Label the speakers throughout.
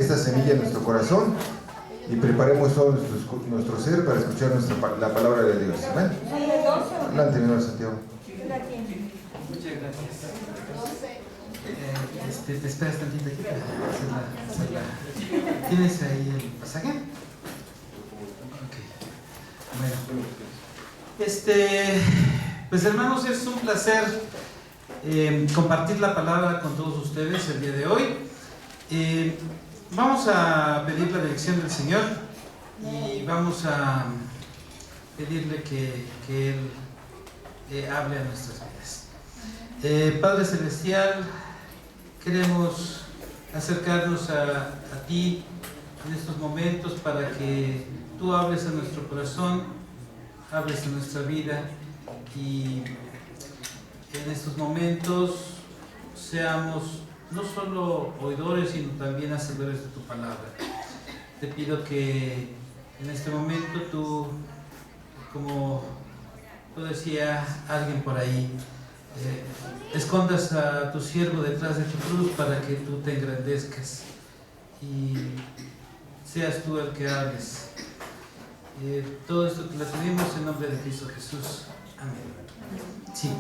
Speaker 1: esta semilla en nuestro corazón y preparemos todo nuestro ser para escuchar la palabra de Dios. Amén. Adelante, mi hermano Santiago.
Speaker 2: Muchas gracias. Te esperas tantito aquí para hacerla. ¿Tienes ahí el pasaje? Ok. Bueno. Pues hermanos, es un placer compartir la palabra con todos ustedes el día de hoy. Vamos a pedir la dirección del Señor y vamos a pedirle que Él hable a nuestras vidas. Padre Celestial, queremos acercarnos a ti en estos momentos para que tú hables a nuestro corazón, hables a nuestra vida y en estos momentos seamos no solo oidores sino también hacedores de tu palabra. Te pido que en este momento tú, como lo decía alguien por ahí, escondas a tu siervo detrás de tu cruz para que tú te engrandezcas y seas tú el que hables. Todo esto te lo pedimos en nombre de Cristo Jesús. Amén. Sí.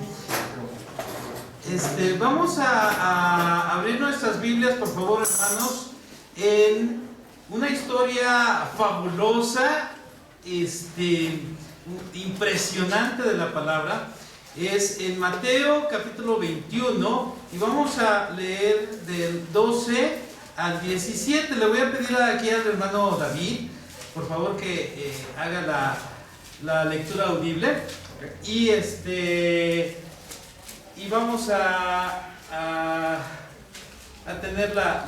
Speaker 2: Vamos a abrir nuestras Biblias, por favor, hermanos, en una historia fabulosa, impresionante de la palabra. Es en Mateo capítulo 21 y vamos a leer del 12 al 17. Le voy a pedir aquí al hermano David, por favor, que haga la lectura audible. Y y vamos a tener la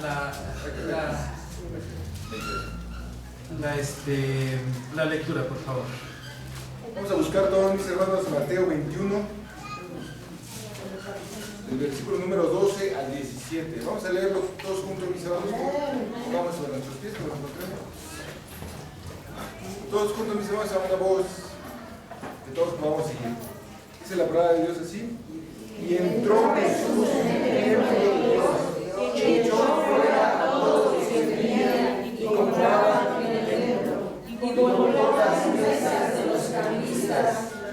Speaker 2: lectura, por favor.
Speaker 1: Vamos a buscar todos mis hermanos Mateo 21, del versículo número 12 al 17. Vamos a leerlo todos juntos, mis hermanos. Vamos sobre nuestros pies, que nos encontremos. Todos juntos, mis hermanos, a una voz que todos podamos seguir. Dice la palabra de Dios así. Y entró Jesús en el templo de Dios, y echó fuera a todos los que venían y compraban en el templo, y volvió las mesas de los cambistas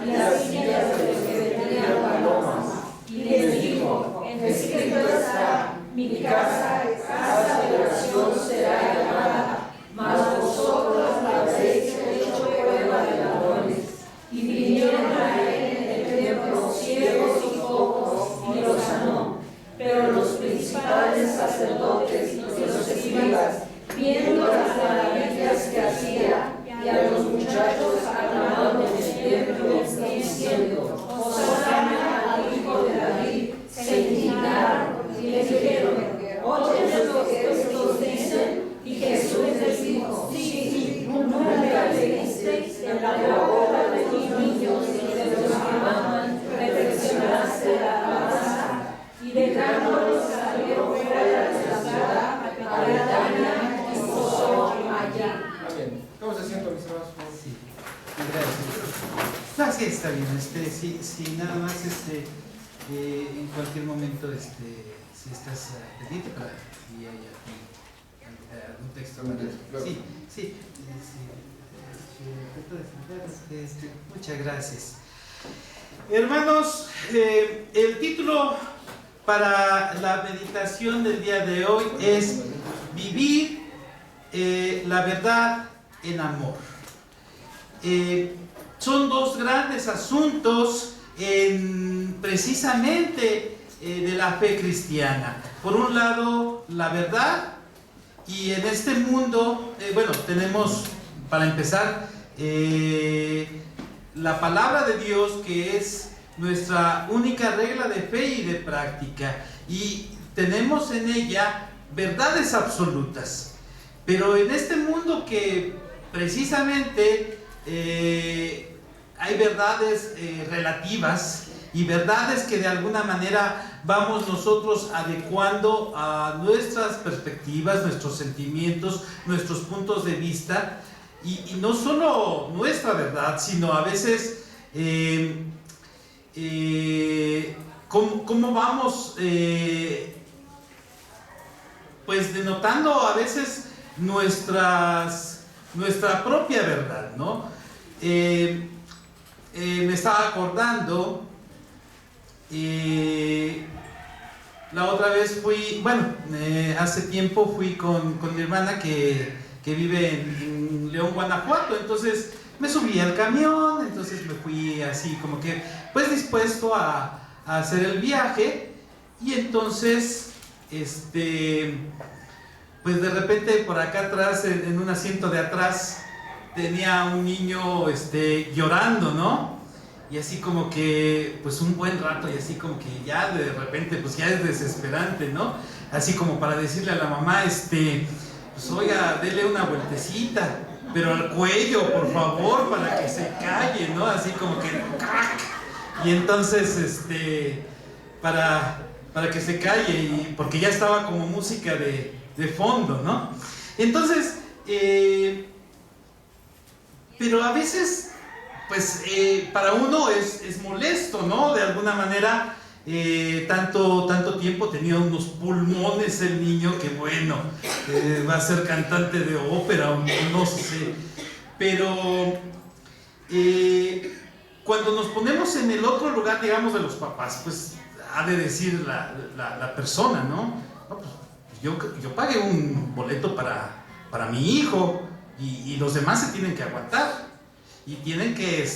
Speaker 1: y las sillas de los que vendían palomas, y les dijo: escrito está, mi casa de oración será llamada, mas vosotros la habéis hecho cueva de ladrones. Y vinieron a él en el templo ciegos y cojos, y los sanó. Pero los principales sacerdotes y los escribas, viendo las maravillas que hacía, y a los muchachos aclamaban en el templo, diciendo: Hosana al Hijo de David, se indignaron y le dijeron: ¿oyes lo que estos dicen? Y Jesús les dijo: sí, ¿nunca leísteis en la boca de los niños y de los que maman perfeccionaste la alabanza? Y dejándolos salió fuera de la ciudad a Betania y posó allá. Amén. Estamos haciendo, mis hermanos.
Speaker 2: Sí, gracias. Sí, está bien. Sí, nada más, en cualquier momento, si estás pendiente para que haya algún texto. Sí. Muchas gracias. Hermanos, el título para la meditación del día de hoy es Vivir la verdad en amor. Son dos grandes asuntos precisamente de la fe cristiana. Por un lado, la verdad, y en este mundo, tenemos, para empezar, la palabra de Dios, que es nuestra única regla de fe y de práctica, y tenemos en ella verdades absolutas. Pero en este mundo que precisamente hay verdades relativas y verdades que de alguna manera vamos nosotros adecuando a nuestras perspectivas, nuestros sentimientos, nuestros puntos de vista, y no solo nuestra verdad, sino a veces cómo vamos pues denotando a veces nuestra propia verdad, ¿no? Me estaba acordando, la otra vez fui, hace tiempo fui con mi hermana que vive en León, Guanajuato. Entonces me subí al camión, entonces me fui así como que pues dispuesto a hacer el viaje. Y entonces pues de repente por acá atrás, en un asiento de atrás, tenía un niño llorando, ¿no? Y así como que, pues un buen rato, y así como que ya de repente, pues ya es desesperante, ¿no? Así como para decirle a la mamá, pues oiga, dele una vueltecita, pero al cuello, por favor, para que se calle, ¿no? Así como que, ¡crack! Y entonces, para que se calle, y porque ya estaba como música de fondo, ¿no? Entonces, pero a veces, pues para uno es molesto, ¿no? De alguna manera, tanto tiempo tenía unos pulmones el niño que bueno, va a ser cantante de ópera o no sé. Pero cuando nos ponemos en el otro lugar, digamos, de los papás, pues ha de decir la persona, ¿no? No, pues, yo pagué un boleto para mi hijo y los demás se tienen que aguantar. Y tienen que,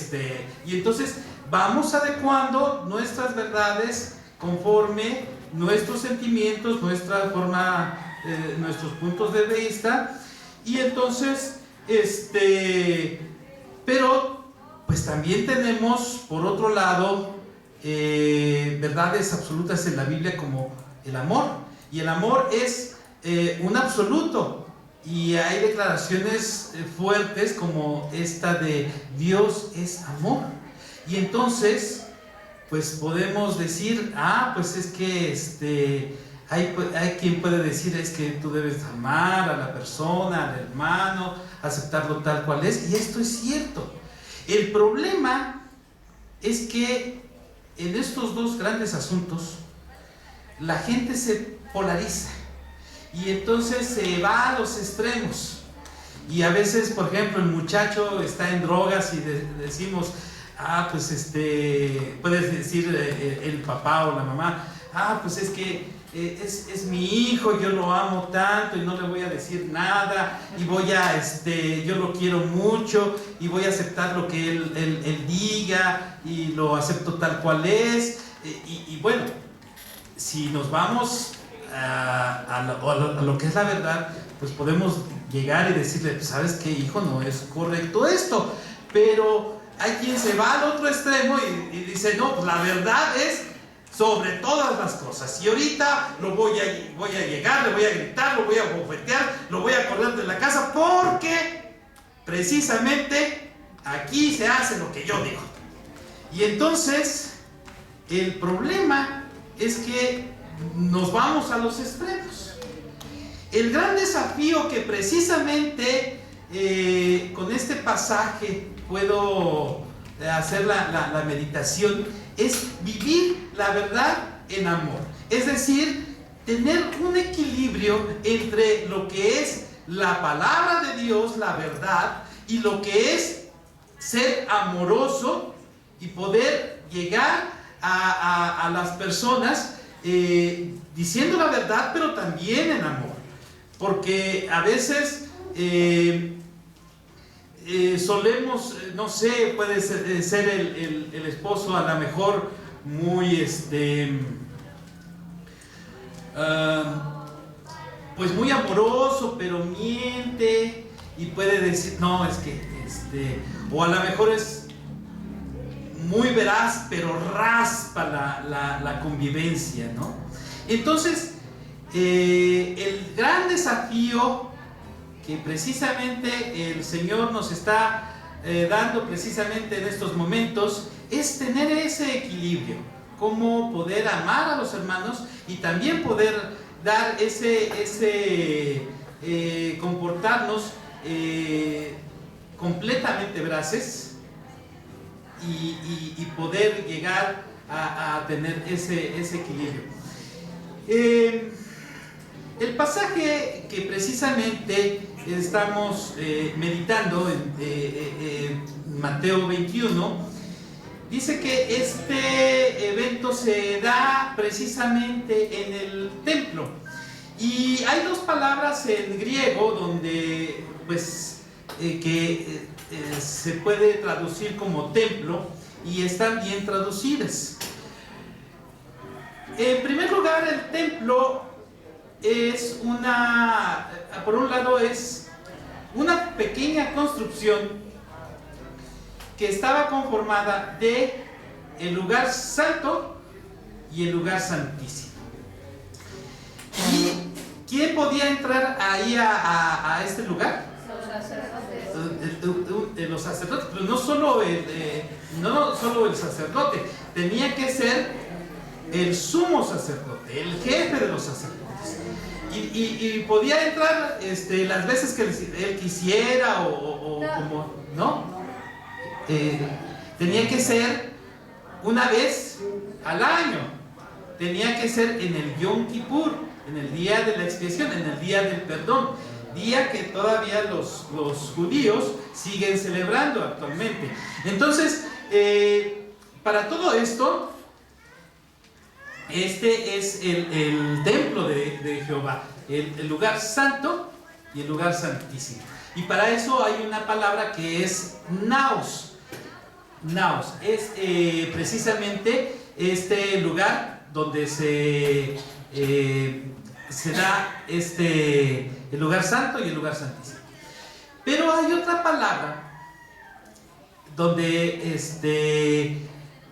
Speaker 2: y entonces vamos adecuando nuestras verdades conforme nuestros sentimientos, nuestra forma, nuestros puntos de vista. Y entonces, pero pues también tenemos, por otro lado, verdades absolutas en la Biblia como el amor. Y el amor es un absoluto. Y hay declaraciones fuertes como esta de Dios es amor. Y entonces, pues podemos decir, pues es que hay quien puede decir es que tú debes amar a la persona, al hermano, aceptarlo tal cual es. Y esto es cierto. El problema es que en estos dos grandes asuntos, la gente se polariza. Y entonces se va a los extremos. Y a veces, por ejemplo, el muchacho está en drogas y decimos, pues puedes decir el papá o la mamá, pues es que es mi hijo, yo lo amo tanto y no le voy a decir nada y yo lo quiero mucho y voy a aceptar lo que él diga y lo acepto tal cual es. Y bueno, si nos vamos a lo que es la verdad, pues podemos llegar y decirle, pues, ¿sabes qué, hijo? No es correcto esto. Pero hay quien se va al otro extremo y dice, no, pues la verdad es sobre todas las cosas. Y ahorita voy a llegar, le voy a gritar, lo voy a bofetear, lo voy a correr de la casa, porque precisamente aquí se hace lo que yo digo. Y entonces, el problema es que nos vamos a los extremos. El gran desafío que precisamente con este pasaje puedo hacer la meditación es vivir la verdad en amor. Es decir, tener un equilibrio entre lo que es la palabra de Dios, la verdad, y lo que es ser amoroso y poder llegar a las personas diciendo la verdad, pero también en amor. Porque a veces solemos, no sé, puede ser el esposo a lo mejor muy pues muy amoroso, pero miente y puede decir, no, es que o a lo mejor es muy veraz, pero raspa la convivencia, ¿no? Entonces, el gran desafío que precisamente el Señor nos está dando precisamente en estos momentos es tener ese equilibrio, cómo poder amar a los hermanos y también poder dar comportarnos completamente veraces y poder llegar a tener ese equilibrio. El pasaje que precisamente estamos meditando en Mateo 21, dice que este evento se da precisamente en el templo. Y hay dos palabras en griego donde pues se puede traducir como templo y están bien traducidas. En primer lugar, el templo es por un lado es una pequeña construcción que estaba conformada de el lugar santo y el lugar santísimo. ¿Y quién podía entrar ahí a este lugar? Los sacerdotes, pero no solo el sacerdote, tenía que ser el sumo sacerdote, el jefe de los sacerdotes. Y podía entrar las veces que él quisiera o como, ¿no? Tenía que ser una vez al año, tenía que ser en el Yom Kippur, en el día de la expiación, en el día del perdón, día que todavía los judíos siguen celebrando actualmente. Entonces, para todo esto, este es el templo de Jehová, el lugar santo y el lugar santísimo. Y para eso hay una palabra que es naos. Naos es precisamente este lugar donde se da el lugar santo y el lugar santísimo. Pero hay otra palabra donde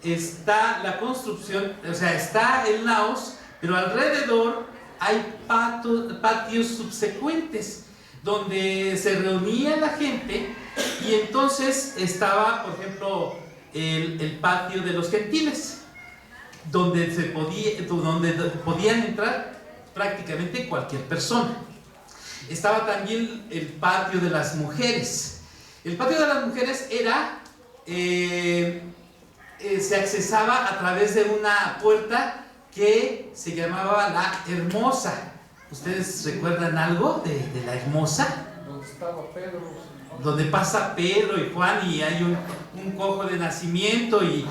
Speaker 2: está la construcción, o sea, está el naos, pero alrededor hay patios subsecuentes donde se reunía la gente, y entonces estaba, por ejemplo, el patio de los gentiles, donde podían entrar prácticamente cualquier persona. Estaba también el patio de las mujeres. El patio de las mujeres era se accesaba a través de una puerta que se llamaba la Hermosa. ¿Ustedes recuerdan algo de la Hermosa?
Speaker 1: Donde estaba Pedro.
Speaker 2: Donde pasa Pedro y Juan y hay un cojo de nacimiento y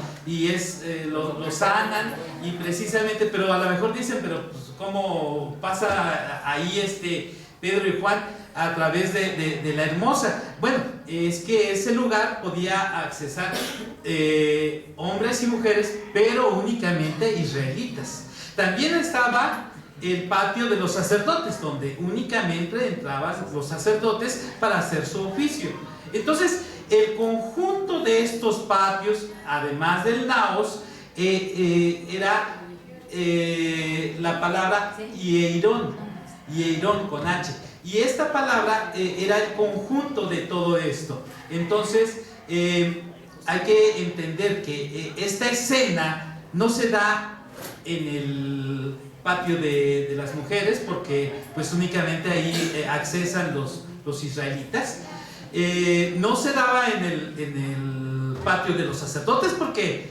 Speaker 2: lo sanan, y precisamente, pero a lo mejor dicen, pero pues, ¿cómo pasa ahí Pedro y Juan a través de la Hermosa? Bueno, es que ese lugar podía accesar hombres y mujeres, pero únicamente israelitas. También estaba el patio de los sacerdotes, donde únicamente entraban los sacerdotes para hacer su oficio. Entonces, el conjunto de estos patios, además del naos, era la palabra Ieirón con H. Y esta palabra era el conjunto de todo esto. Entonces, hay que entender que esta escena no se da en el patio de las mujeres, porque pues únicamente ahí accesan los israelitas. No se daba en el patio de los sacerdotes, porque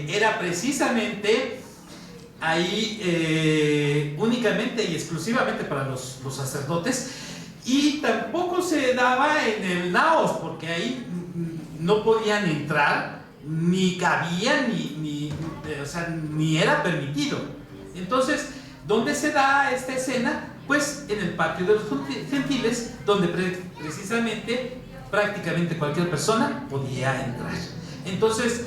Speaker 2: era precisamente ahí únicamente y exclusivamente para los sacerdotes. Y tampoco se daba en el naos, porque ahí no podían entrar, ni cabían, ni era permitido. Entonces, ¿dónde se da esta escena? Pues en el patio de los gentiles, donde precisamente prácticamente cualquier persona podía entrar. Entonces,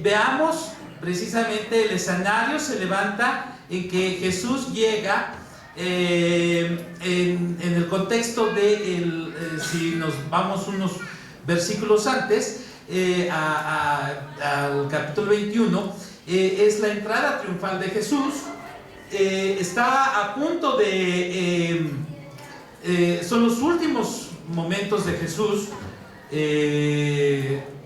Speaker 2: veamos precisamente el escenario se levanta en que Jesús llega en el contexto de si nos vamos unos versículos antes, al capítulo 21, es la entrada triunfal de Jesús. Está a punto son los últimos momentos de Jesús,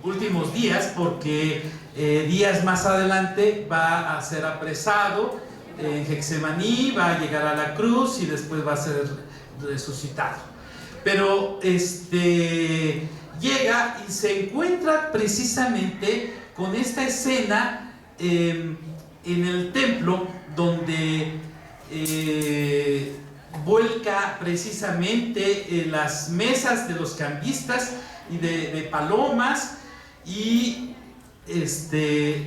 Speaker 2: últimos días, porque días más adelante va a ser apresado en Getsemaní, va a llegar a la cruz y después va a ser resucitado. Pero llega y se encuentra precisamente con esta escena en el templo, donde vuelca precisamente las mesas de los cambistas y de palomas, y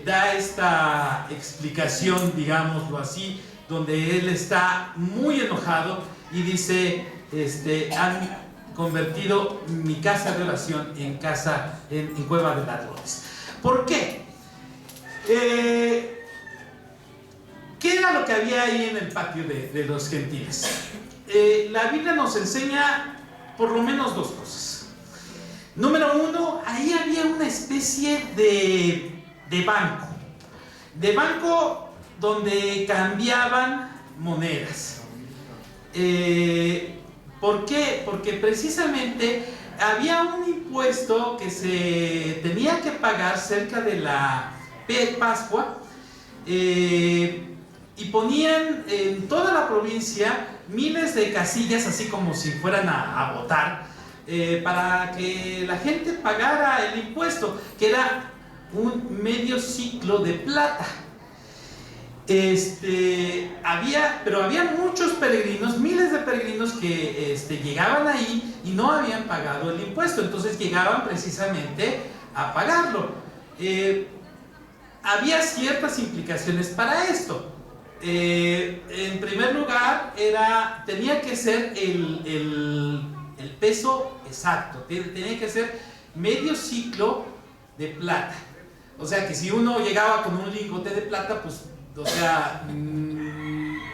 Speaker 2: da esta explicación, digámoslo así, donde él está muy enojado y dice, han convertido mi casa de oración en cueva de ladrones. ¿Por qué? ¿Qué era lo que había ahí en el patio de los gentiles? La Biblia nos enseña por lo menos dos cosas. Número uno, ahí había una especie de banco donde cambiaban monedas. ¿Por qué? Porque precisamente había un impuesto que se tenía que pagar cerca de la Pascua, y ponían en toda la provincia miles de casillas, así como si fueran a votar, para que la gente pagara el impuesto, que era un medio ciclo de plata. Pero había muchos peregrinos, miles de peregrinos que llegaban ahí y no habían pagado el impuesto, entonces llegaban precisamente a pagarlo. Había ciertas implicaciones para esto. En primer lugar, tenía que ser el peso exacto, tenía que ser medio ciclo de plata. O sea que si uno llegaba con un lingote de plata, pues, o sea,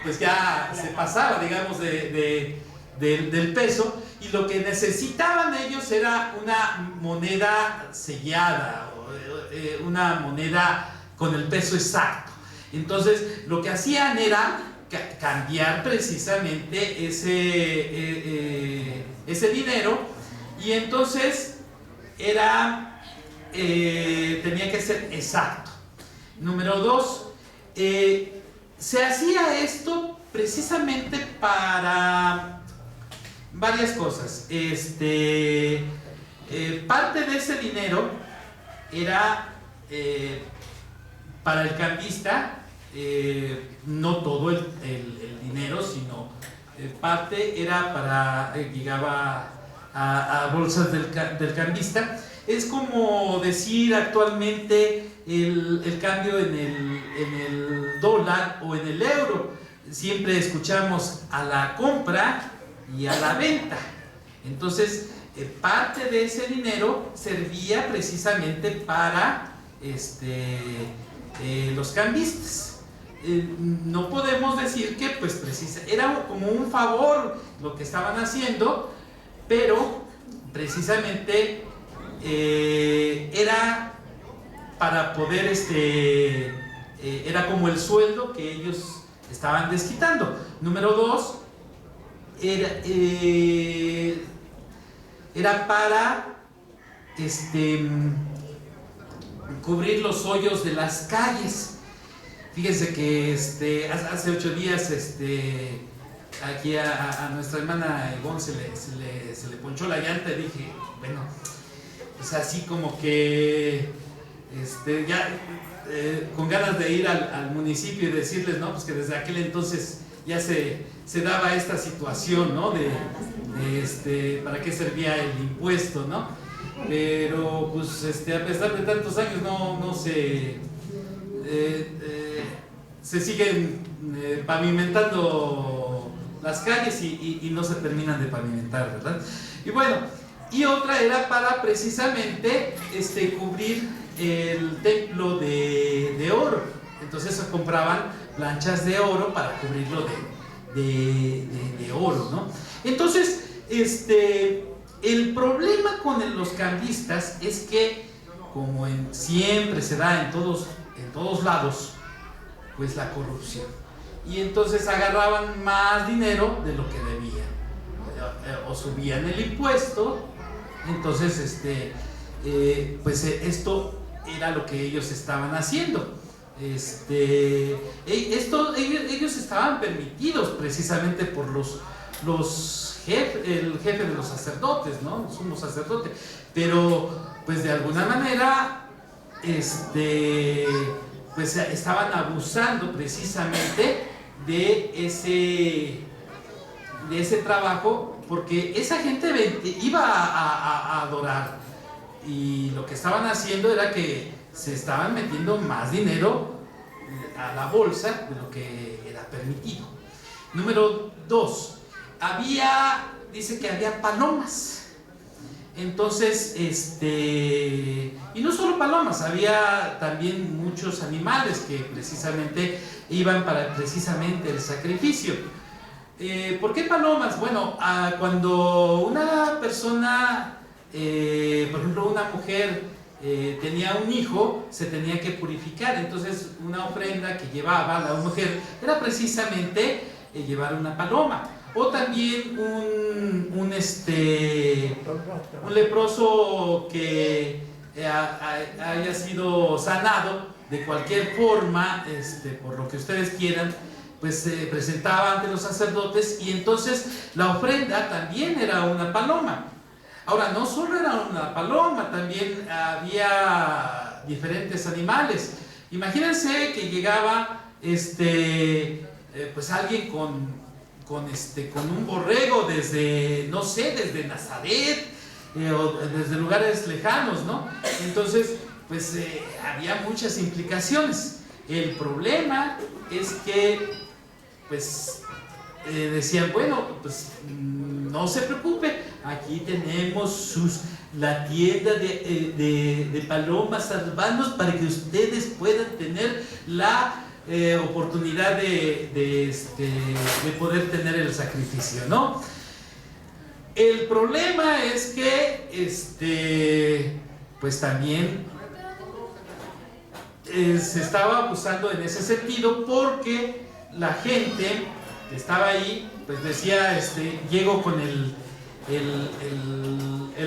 Speaker 2: pues ya se pasaba, digamos, del peso, y lo que necesitaban ellos era una moneda sellada, una moneda con el peso exacto. Entonces lo que hacían era cambiar precisamente ese dinero, y entonces tenía que ser exacto. Número dos, se hacía esto precisamente para varias cosas. Parte de ese dinero era para el cambista, no todo el dinero, sino parte era llegaba a bolsas del cambista. Es como decir actualmente el cambio en el dólar o en el euro. Siempre escuchamos a la compra y a la venta. Entonces, parte de ese dinero servía precisamente para los cambistas. No podemos decir que pues era como un favor lo que estaban haciendo, pero precisamente era para poder era como el sueldo que ellos estaban desquitando. Número dos, era para cubrir los hoyos de las calles. Fíjense que hace 8 días aquí a nuestra hermana Ivonne se le ponchó la llanta, y dije, bueno, pues así como que ya con ganas de ir al municipio y decirles, ¿no? Pues que desde aquel entonces ya se daba esta situación, ¿no? De para qué servía el impuesto, ¿no? Pero pues a pesar de tantos años no se siguen pavimentando las calles y no se terminan de pavimentar, ¿verdad? Y bueno, y otra era para precisamente cubrir el templo de oro. Entonces se compraban planchas de oro para cubrirlo de oro, ¿no? Entonces, el problema con los cambistas es que, como siempre se da en todos lados, pues la corrupción. Y entonces agarraban más dinero de lo que debían, o subían el impuesto. Entonces, pues esto era lo que ellos estaban haciendo. Ellos estaban permitidos precisamente por el jefe de los sacerdotes, ¿no? El sumo sacerdote. Pero, pues de alguna manera, pues estaban abusando precisamente de de ese trabajo, porque esa gente iba a adorar, y lo que estaban haciendo era que se estaban metiendo más dinero a la bolsa de lo que era permitido. Número 2, dice que había palomas. Entonces, y no solo palomas, había también muchos animales que precisamente iban para precisamente el sacrificio. ¿Por qué palomas? Bueno, cuando una persona, por ejemplo una mujer tenía un hijo, se tenía que purificar. Entonces una ofrenda que llevaba la mujer era precisamente llevar una paloma. O también un leproso que haya sido sanado de cualquier forma, por lo que ustedes quieran, pues se presentaba ante los sacerdotes, y entonces la ofrenda también era una paloma. Ahora, no solo era una paloma, también había diferentes animales. Imagínense que llegaba pues alguien con un borrego desde, no sé, desde Nazaret, o desde lugares lejanos, ¿no? Entonces, pues había muchas implicaciones. El problema es que, pues, decían, bueno, pues no se preocupe, aquí tenemos la tienda de palomas salvanos para que ustedes puedan tener la oportunidad de poder tener el sacrificio, ¿no? El problema es que pues también se estaba abusando en ese sentido, porque la gente que estaba ahí pues decía, llego con el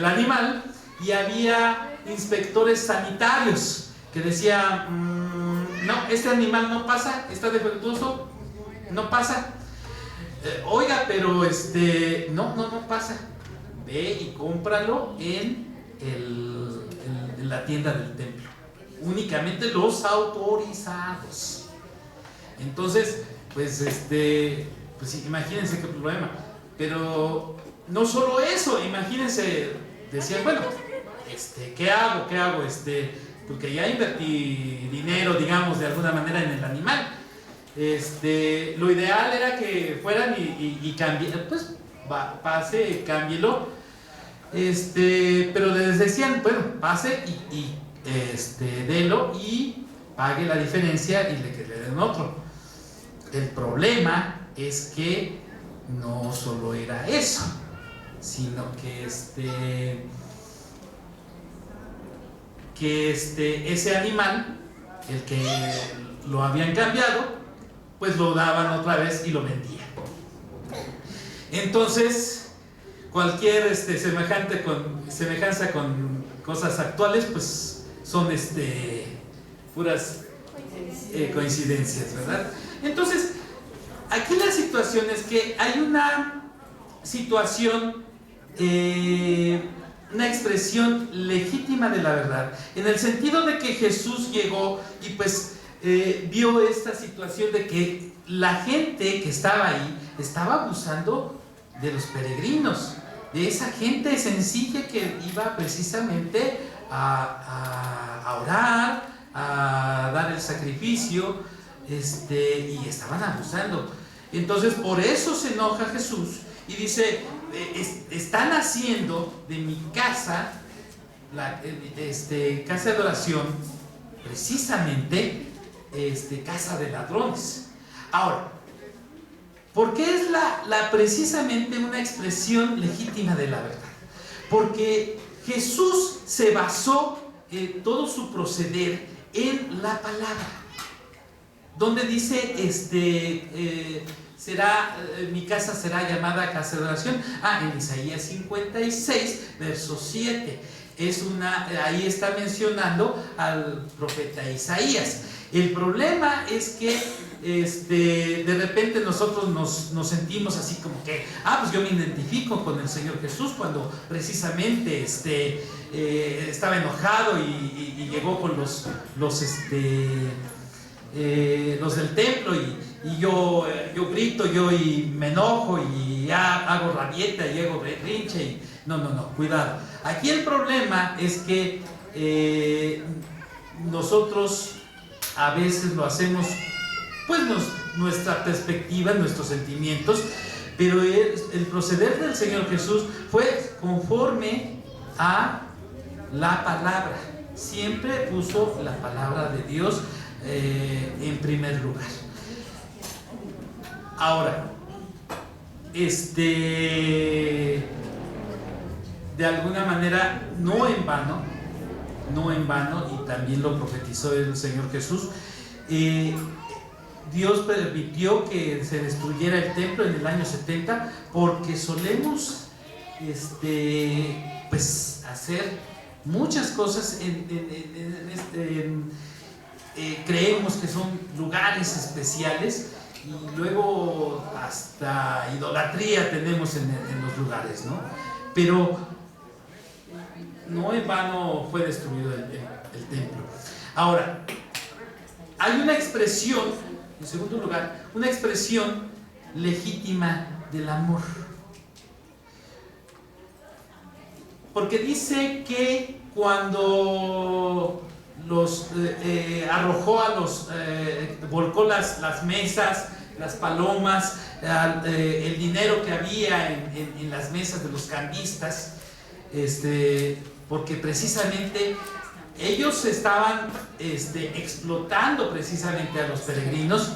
Speaker 2: animal, y había inspectores sanitarios que decían, no, este animal no pasa, está defectuoso, no pasa. Oiga, pero no pasa. Ve y cómpralo en la tienda del templo. Únicamente los autorizados. Entonces, pues pues imagínense qué problema. Pero no solo eso, imagínense, decían, bueno, ¿qué hago? Porque ya invertí dinero, digamos, de alguna manera en el animal. Lo ideal era que fueran y cambien, pues pase, cámbielo. Pero les decían, bueno, pase y delo y pague la diferencia y que le den otro. El problema es que no solo era eso, sino que ese animal, el que lo habían cambiado, pues lo daban otra vez y lo vendían. Entonces, cualquier semejanza con cosas actuales, pues son puras coincidencias, ¿verdad? Entonces, aquí la situación es que hay una situación, una expresión legítima de la verdad, en el sentido de que Jesús llegó y pues vio esta situación de que la gente que estaba ahí estaba abusando de los peregrinos, de esa gente sencilla que iba precisamente a orar, a dar el sacrificio, y estaban abusando. Entonces, por eso se enoja Jesús y dice, están haciendo de mi casa, casa de oración, precisamente casa de ladrones. Ahora, ¿por qué es precisamente una expresión legítima de la verdad? Porque Jesús se basó todo su proceder en la palabra, donde dice, mi casa será llamada casa de oración. En Isaías 56, verso 7. Ahí está mencionando al profeta Isaías. El problema es que de repente nosotros nos sentimos así como que, pues yo me identifico con el Señor Jesús, cuando precisamente estaba enojado y llegó con los del templo, y yo grito, y me enojo, y ya hago rabieta y hago berrinche y no, cuidado. Aquí el problema es que nosotros a veces lo hacemos, pues nuestra perspectiva, nuestros sentimientos, pero el proceder del Señor Jesús fue conforme a la palabra. Siempre puso la palabra de Dios en primer lugar. Ahora, de alguna manera, no en vano, y también lo profetizó el Señor Jesús, Dios permitió que se destruyera el templo en el año 70 porque solemos pues hacer muchas cosas creemos que son lugares especiales y luego hasta idolatría tenemos en los lugares, ¿no? Pero no en vano fue destruido el templo. Ahora, hay una expresión, en segundo lugar, una expresión legítima del amor. Porque dice que cuando los arrojó volcó las mesas, las palomas, el dinero que había en las mesas de los cambistas, porque precisamente ellos estaban explotando precisamente a los peregrinos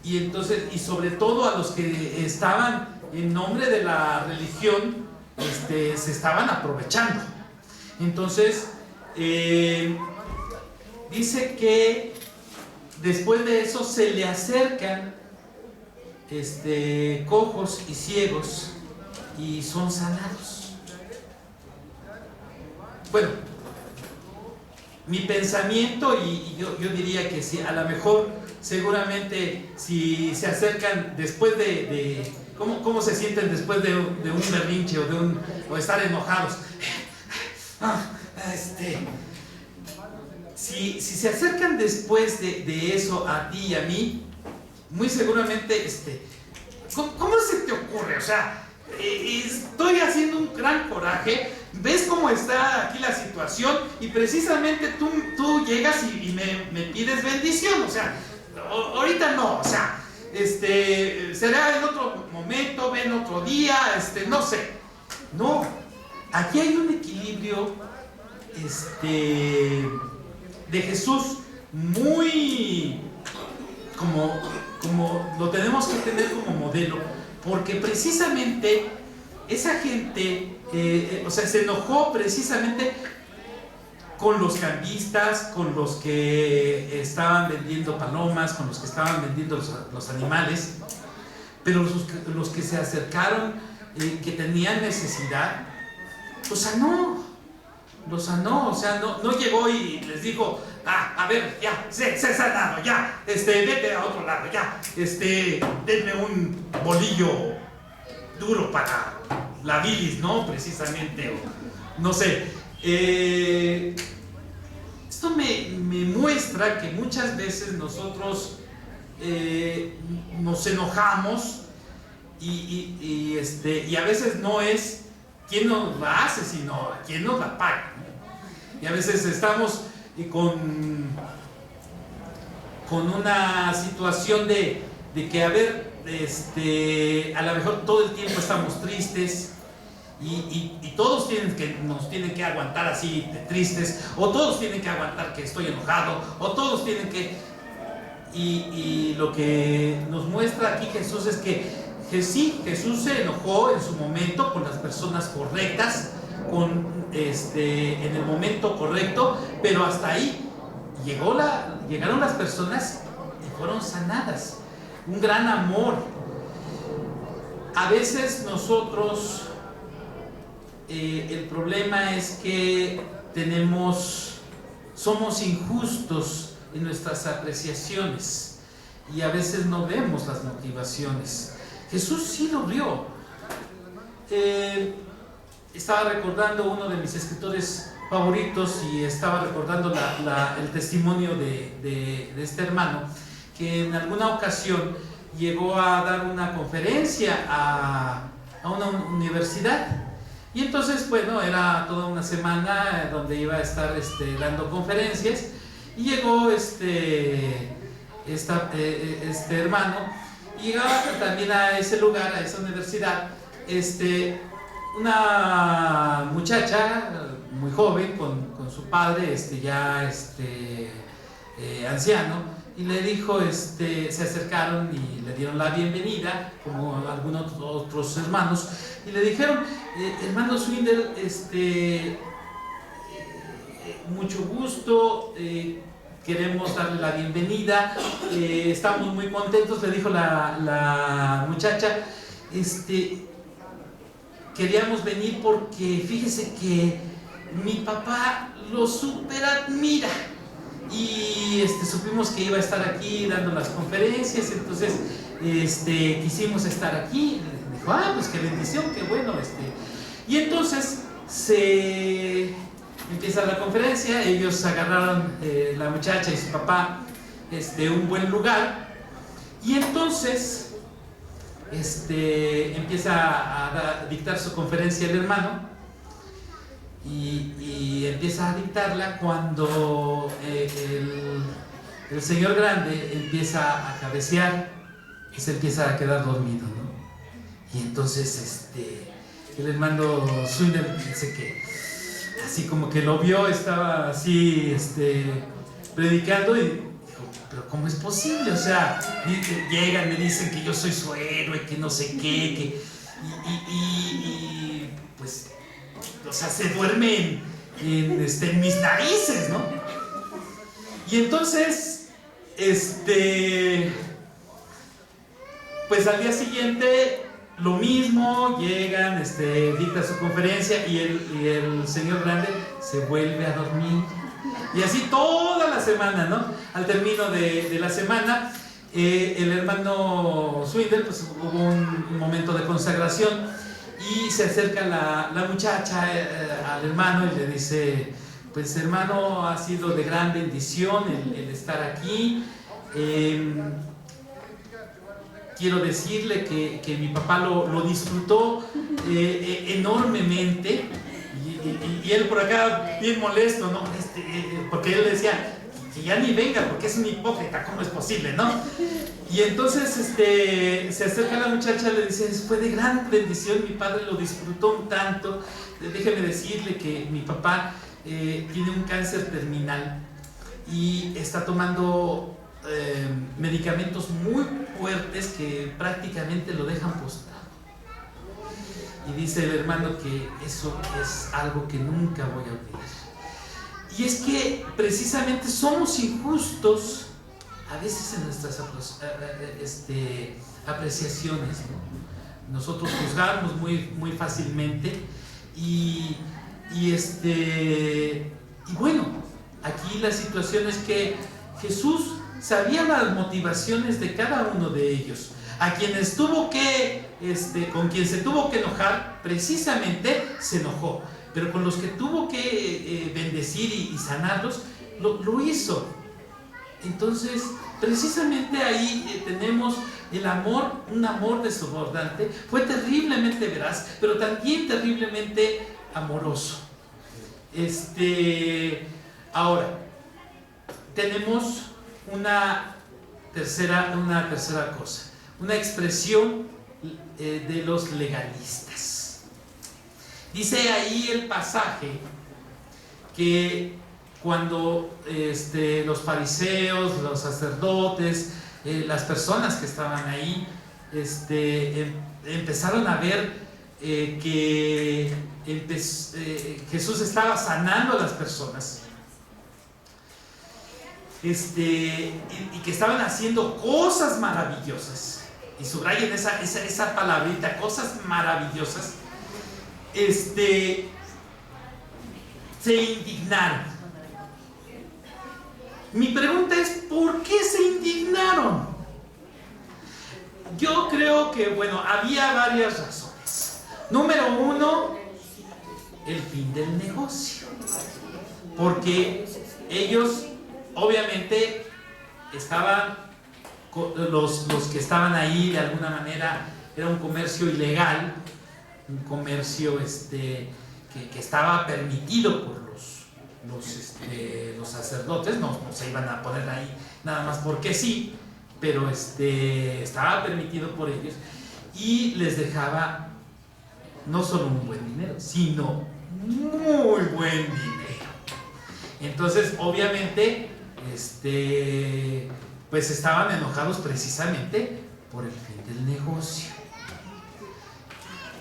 Speaker 2: y entonces, y sobre todo a los que estaban en nombre de la religión, se estaban aprovechando. Entonces dice que después de eso se le acercan cojos y ciegos y son sanados. Bueno, mi pensamiento, y yo diría que sí, a lo mejor seguramente si se acercan después de ¿cómo se sienten después de un berrinche o estar enojados? Si se acercan después de eso a ti y a mí, muy seguramente, ¿cómo se te ocurre? O sea, estoy haciendo un gran coraje, ves cómo está aquí la situación y precisamente tú llegas y me pides bendición, o sea, ahorita no, o sea, será en otro momento, ven otro día, no sé. No, aquí hay un equilibrio de Jesús muy como lo tenemos que tener como modelo, porque precisamente esa gente se enojó precisamente con los cambistas, con los que estaban vendiendo palomas, con los que estaban vendiendo los animales, pero los que se acercaron, que tenían necesidad, los sanó, o sea, no llegó y les dijo, a ver, ya, se ha sanado, ya, vete a otro lado, ya, denme un bolillo duro para la bilis, ¿no? Precisamente, o no sé. Esto me muestra que muchas veces nosotros nos enojamos y a veces no es quién nos la hace, sino quién nos la paga, ¿no? Y a veces estamos con una situación de que, a ver, a lo mejor todo el tiempo estamos tristes y todos nos tienen que aguantar así de tristes, o todos tienen que aguantar que estoy enojado, o todos tienen que... Y lo que nos muestra aquí Jesús es que sí, Jesús se enojó en su momento con las personas correctas, en el momento correcto, pero hasta ahí llegaron las personas y fueron sanadas. Un gran amor. A veces nosotros, el problema es que somos injustos en nuestras apreciaciones y a veces no vemos las motivaciones. Jesús sí lo vio. Estaba recordando uno de mis escritores favoritos y estaba recordando el testimonio de este hermano, que en alguna ocasión llegó a dar una conferencia a una universidad. Y entonces, bueno, era toda una semana donde iba a estar dando conferencias. Y llegó este hermano, y llegaba también a ese lugar, a esa universidad, una muchacha muy joven con su padre ya anciano, y le dijo, se acercaron y le dieron la bienvenida, como algunos otros hermanos, y le dijeron, hermano Swindle, mucho gusto, queremos darle la bienvenida, estamos muy contentos, le dijo la muchacha, queríamos venir porque fíjese que mi papá lo super admira y supimos que iba a estar aquí dando las conferencias, entonces quisimos estar aquí. Dijo, pues qué bendición, qué bueno. Y entonces se empieza la conferencia, ellos agarraron, la muchacha y su papá, un buen lugar, y entonces empieza a dictar su conferencia el hermano, y empieza a dictarla cuando el señor grande empieza a cabecear y se empieza a quedar dormido, ¿no? Y entonces el hermano Swindle dice que así como que lo vio, estaba así predicando, y dijo, pero ¿cómo es posible? O sea, llegan, me dicen que yo soy su héroe, que no sé qué, y pues, o sea, se duermen en mis narices, ¿no? Y entonces, pues al día siguiente lo mismo, llegan, dicta su conferencia, y el señor grande se vuelve a dormir. Y así toda la semana, ¿no? Al término de la semana, el hermano Swindle, pues hubo un momento de consagración, y se acerca la muchacha al hermano y le dice, pues hermano, ha sido de gran bendición el estar aquí. Quiero decirle que mi papá lo disfrutó enormemente, y él por acá bien molesto, ¿no? Porque él decía que ya ni venga porque es un hipócrita, ¿cómo es posible, no? Y entonces se acerca a la muchacha y le dice, fue de gran bendición, mi padre lo disfrutó un tanto, déjeme decirle que mi papá tiene un cáncer terminal y está tomando medicamentos muy fuertes que prácticamente lo dejan postrado. Y dice el hermano que eso es algo que nunca voy a olvidar. Y es que precisamente somos injustos a veces en nuestras apreciaciones, ¿no? Nosotros juzgamos muy fácilmente, y bueno, aquí la situación es que Jesús sabía las motivaciones de cada uno de ellos. A quienes tuvo que, con quien se tuvo que enojar, precisamente se enojó, pero con los que tuvo que bendecir y sanarlos, lo hizo. Entonces, precisamente ahí tenemos el amor, un amor desbordante. Fue terriblemente veraz, pero también terriblemente amoroso. Ahora, tenemos una tercera cosa, una expresión de los legalistas. Dice ahí el pasaje que cuando los fariseos, los sacerdotes, las personas que estaban ahí, empezaron a ver que Jesús estaba sanando a las personas, y que estaban haciendo cosas maravillosas, y subrayen esa palabrita, cosas maravillosas, se indignaron. Mi pregunta es, ¿por qué se indignaron? Yo creo que, bueno, había varias razones. Número uno, el fin del negocio. Porque ellos, obviamente, estaban los que estaban ahí de alguna manera era un comercio ilegal, un comercio que estaba permitido por los sacerdotes, no se iban a poner ahí nada más porque sí, pero estaba permitido por ellos y les dejaba no solo un buen dinero, sino muy buen dinero. Entonces, obviamente, pues estaban enojados precisamente por el fin del negocio.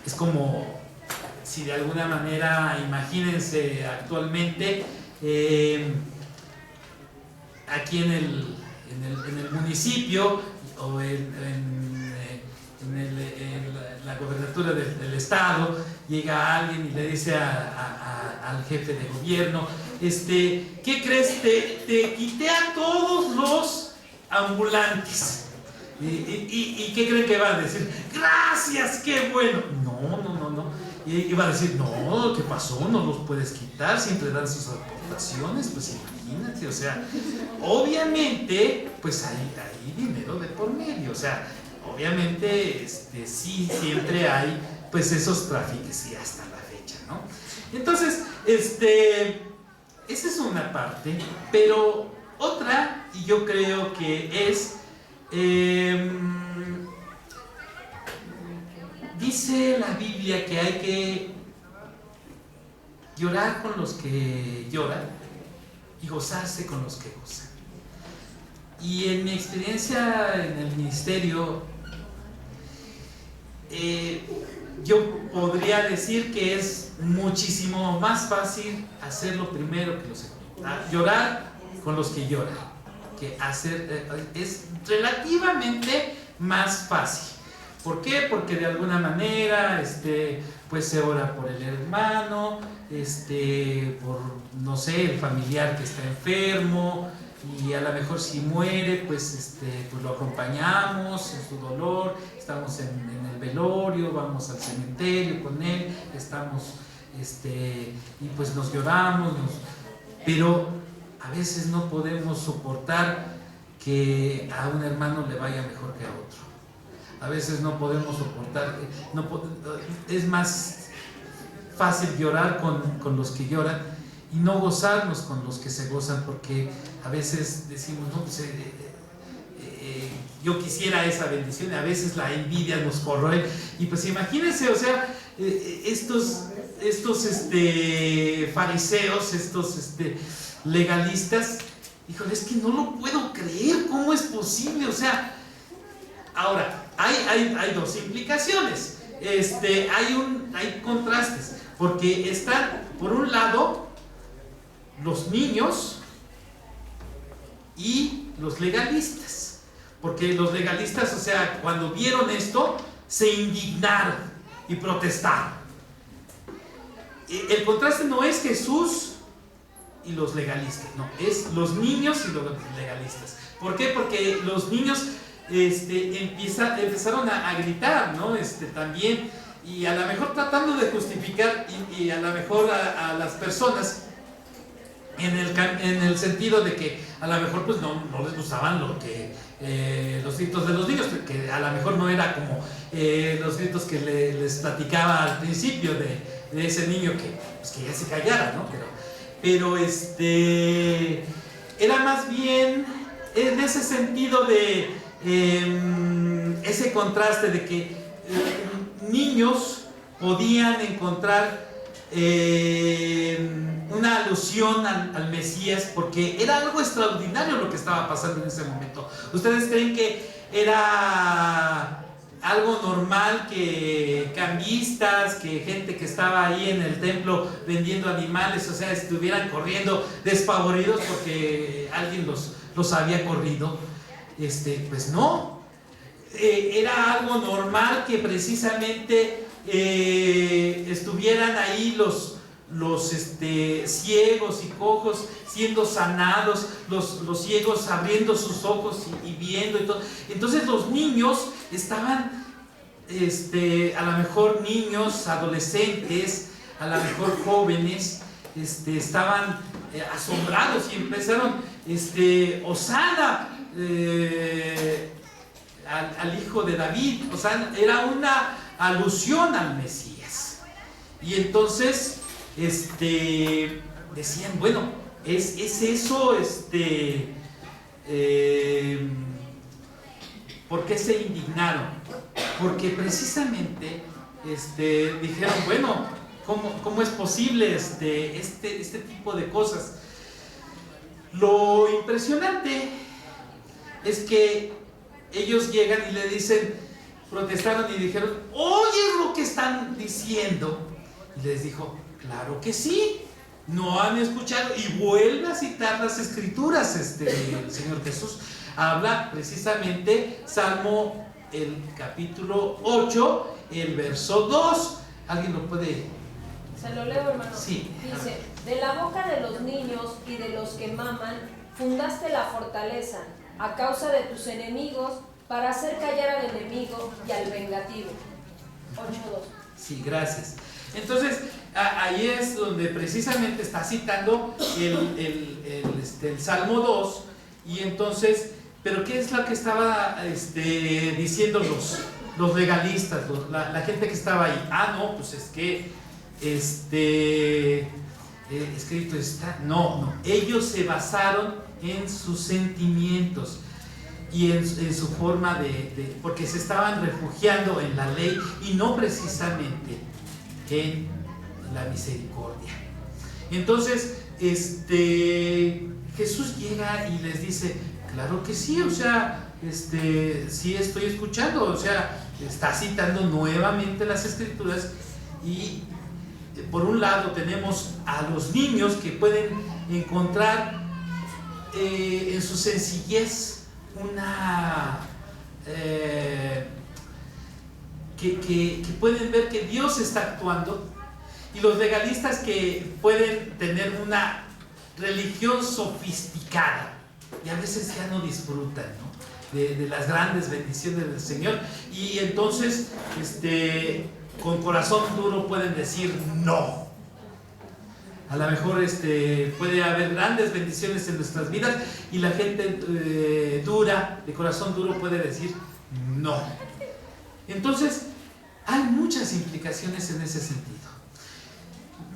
Speaker 2: Es como si de alguna manera, imagínense actualmente, aquí en el municipio o en la gobernatura del estado, llega alguien y le dice al jefe de gobierno, ¿qué crees? Te quité a todos los ambulantes. ¿Y qué creen que va a decir? ¡Gracias! ¡Qué bueno! No. Y iba a decir, no, ¿qué pasó? No los puedes quitar, siempre dan sus aportaciones, pues imagínate, o sea, obviamente, pues hay dinero de por medio, o sea, obviamente, sí, siempre hay, pues esos tráficos y hasta la fecha, ¿no? Entonces, esa es una parte, pero otra, y yo creo que es, dice la Biblia que hay que llorar con los que lloran y gozarse con los que gozan. Y en mi experiencia en el ministerio, yo podría decir que es muchísimo más fácil hacer lo primero que lo segundo. Llorar con los que lloran, que hacer, es relativamente más fácil. ¿Por qué? Porque de alguna manera, pues se ora por el hermano, por, no sé, el familiar que está enfermo, y a lo mejor si muere, pues lo acompañamos en su dolor, estamos en el velorio, vamos al cementerio con él, estamos, y pues nos lloramos, pero a veces no podemos soportar que a un hermano le vaya mejor que a otro. A veces no podemos soportar, es más fácil llorar con los que lloran y no gozarnos con los que se gozan, porque a veces decimos, no, pues, yo quisiera esa bendición, y a veces la envidia nos corroe, y pues imagínense, o sea, estos fariseos, estos legalistas, híjole, es que no lo puedo creer, ¿cómo es posible? O sea, ahora, hay dos implicaciones, hay contrastes, porque están, por un lado, los niños y los legalistas, porque los legalistas, o sea, cuando vieron esto, se indignaron y protestaron. El contraste no es Jesús y los legalistas, no, es los niños y los legalistas. ¿Por qué? Porque los niños empezaron a gritar, ¿no? También, y a lo mejor tratando de justificar y a lo mejor a las personas en el sentido de que a lo mejor pues no les gustaban los gritos de los niños, que a lo mejor no era como los gritos que les platicaba al principio de ese niño que ya se callara, ¿no? Pero era más bien en ese sentido de ese contraste de que niños podían encontrar una alusión al Mesías, porque era algo extraordinario lo que estaba pasando en ese momento. ¿Ustedes creen que era algo normal que cambistas, que gente que estaba ahí en el templo vendiendo animales, o sea, estuvieran corriendo despavoridos porque alguien los había corrido? Pues no, era algo normal que precisamente estuvieran ahí los ciegos y cojos siendo sanados, los ciegos abriendo sus ojos y viendo y todo. Entonces los niños estaban, a lo mejor niños, adolescentes, a lo mejor jóvenes, estaban asombrados y empezaron, Hosana, al hijo de David, o sea, era una alusión al Mesías. Y entonces decían, bueno, es eso, ¿por qué se indignaron? Porque precisamente dijeron, bueno, ¿cómo es posible este tipo de cosas? Lo impresionante es que ellos llegan y le dicen, protestaron y dijeron, ¿oyes lo que están diciendo? Y les dijo, claro que sí, no han escuchado. Y vuelve a citar las escrituras, el Señor Jesús. Habla precisamente Salmo, el capítulo 8, el verso 2. ¿Alguien lo puede?
Speaker 3: Se lo leo, hermano.
Speaker 2: Sí.
Speaker 3: Dice, de la boca de los niños y de los que maman, fundaste la fortaleza, a causa de tus enemigos, para hacer callar al enemigo y al vengativo. 8.2.
Speaker 2: Sí, gracias. Entonces, ahí es donde precisamente está citando el Salmo 2, y entonces, pero ¿qué es lo que estaba diciendo los legalistas, la gente que estaba ahí? No, pues es que escrito está. No, ellos se basaron en sus sentimientos y en su forma porque se estaban refugiando en la ley y no precisamente en la misericordia. Entonces, Jesús llega y les dice, claro que sí, o sea, sí estoy escuchando, o sea, está citando nuevamente las escrituras. Y por un lado tenemos a los niños que pueden encontrar en su sencillez que pueden ver que Dios está actuando, y los legalistas que pueden tener una religión sofisticada y a veces ya no disfrutan, ¿no?, de las grandes bendiciones del Señor, y entonces con corazón duro pueden decir no. A lo mejor puede haber grandes bendiciones en nuestras vidas y la gente dura, de corazón duro, puede decir no. Entonces, hay muchas implicaciones en ese sentido.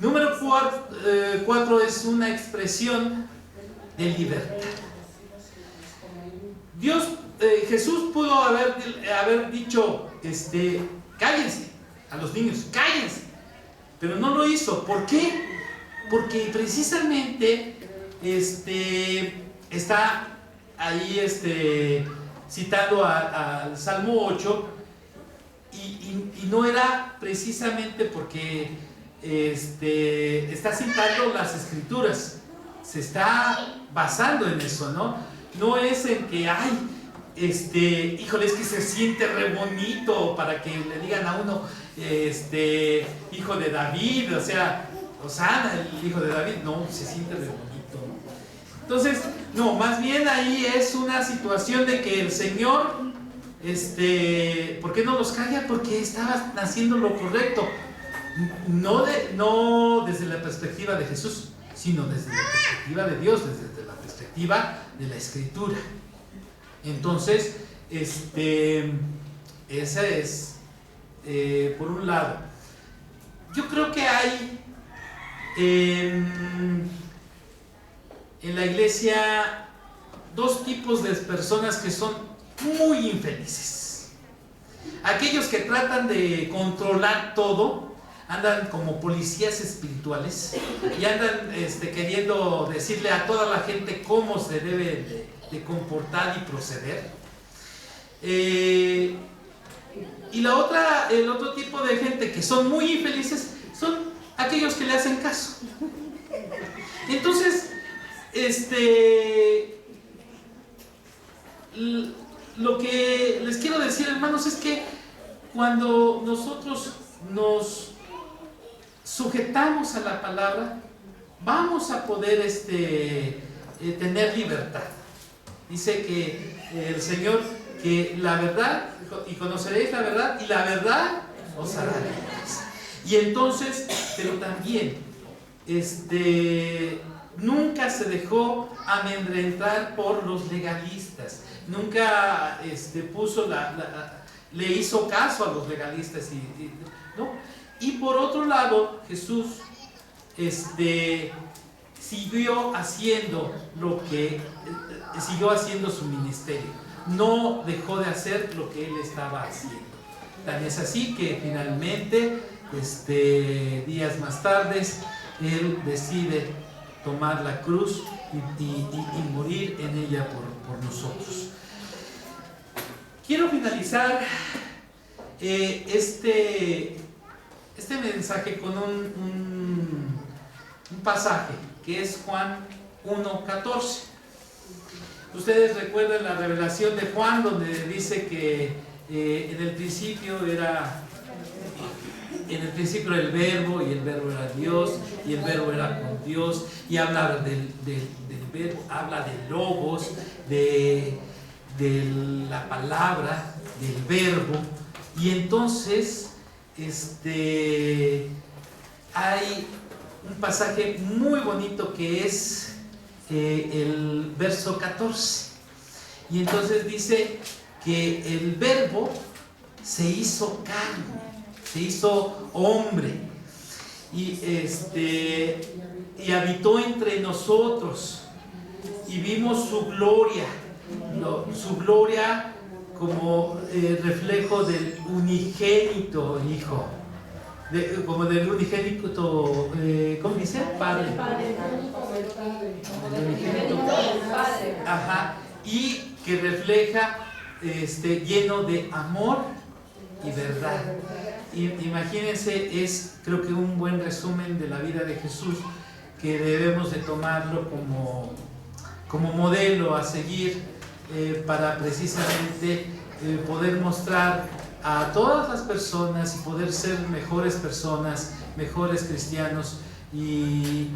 Speaker 2: Número 4 es una expresión de libertad. Jesús pudo haber dicho, cállense, a los niños, cállense, pero no lo hizo. ¿Por qué? Porque precisamente está ahí citando al Salmo 8, y no era precisamente porque está citando las escrituras, se está basando en eso, ¿no? No es en que, híjole, es que se siente re bonito para que le digan a uno, hijo de David, o sea, Osana, el hijo de David. No, se siente re bonito, ¿no? Entonces, no, más bien ahí es una situación de que el Señor, ¿por qué no los calla? Porque estaban haciendo lo correcto. No desde la perspectiva de Jesús, sino desde la perspectiva de Dios, desde la perspectiva de la Escritura. Entonces, esa es, por un lado. Yo creo que hay en la iglesia dos tipos de personas que son muy infelices. Aquellos que tratan de controlar todo, andan como policías espirituales y andan queriendo decirle a toda la gente cómo se debe de comportar y proceder. Y el otro tipo de gente que son muy infelices son aquellos que le hacen caso. Entonces, lo que les quiero decir, hermanos, es que cuando nosotros nos sujetamos a la palabra, vamos a poder tener libertad. Dice que el Señor, que la verdad, y conoceréis la verdad, y la verdad os hará libres. Y entonces, pero también, nunca se dejó amedrentar por los legalistas. nunca puso le hizo caso a los legalistas ¿no? Y por otro lado, Jesús siguió haciendo siguió haciendo su ministerio, no dejó de hacer lo que él estaba haciendo. Tan es así que finalmente, días más tarde, él decide tomar la cruz y morir en ella por nosotros. Quiero finalizar este mensaje con un pasaje que es Juan 1:14. Ustedes recuerdan la revelación de Juan, donde dice que en el principio era el Verbo, y el Verbo era Dios, y el Verbo era con Dios, y habla del Verbo, habla de Logos, de la palabra, del Verbo. Y entonces hay un pasaje muy bonito que es el verso 14, y entonces dice que el Verbo se hizo carne, se hizo hombre, y habitó entre nosotros, y vimos su gloria como reflejo del unigénito Hijo, como del unigénito, ¿cómo dice? Padre. Del unigénito Padre. Ajá. Y que refleja, lleno de amor y verdad. Imagínense, es creo que un buen resumen de la vida de Jesús, que debemos de tomarlo como modelo a seguir, para precisamente poder mostrar a todas las personas y poder ser mejores personas, mejores cristianos y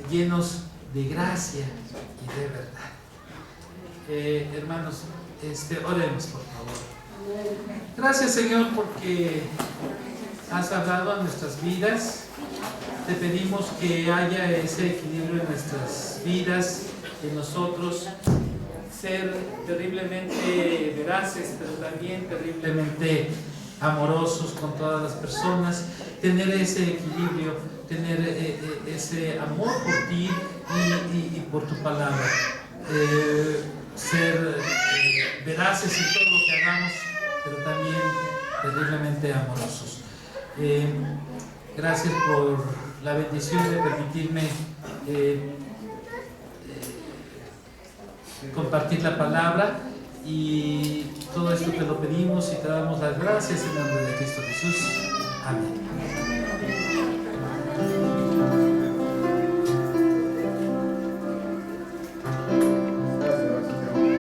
Speaker 2: llenos de gracia y de verdad. Hermanos, oremos por favor. Gracias, Señor, porque has hablado a nuestras vidas. Te pedimos que haya ese equilibrio en nuestras vidas, en nosotros, ser terriblemente veraces, pero también terriblemente amorosos con todas las personas, tener ese equilibrio, tener ese amor por ti y por tu palabra, ser veraces en todo lo que hagamos, pero también terriblemente amorosos. Gracias por la bendición de permitirme compartir la palabra, y todo esto te lo pedimos y te damos las gracias en nombre de Cristo Jesús. Amén.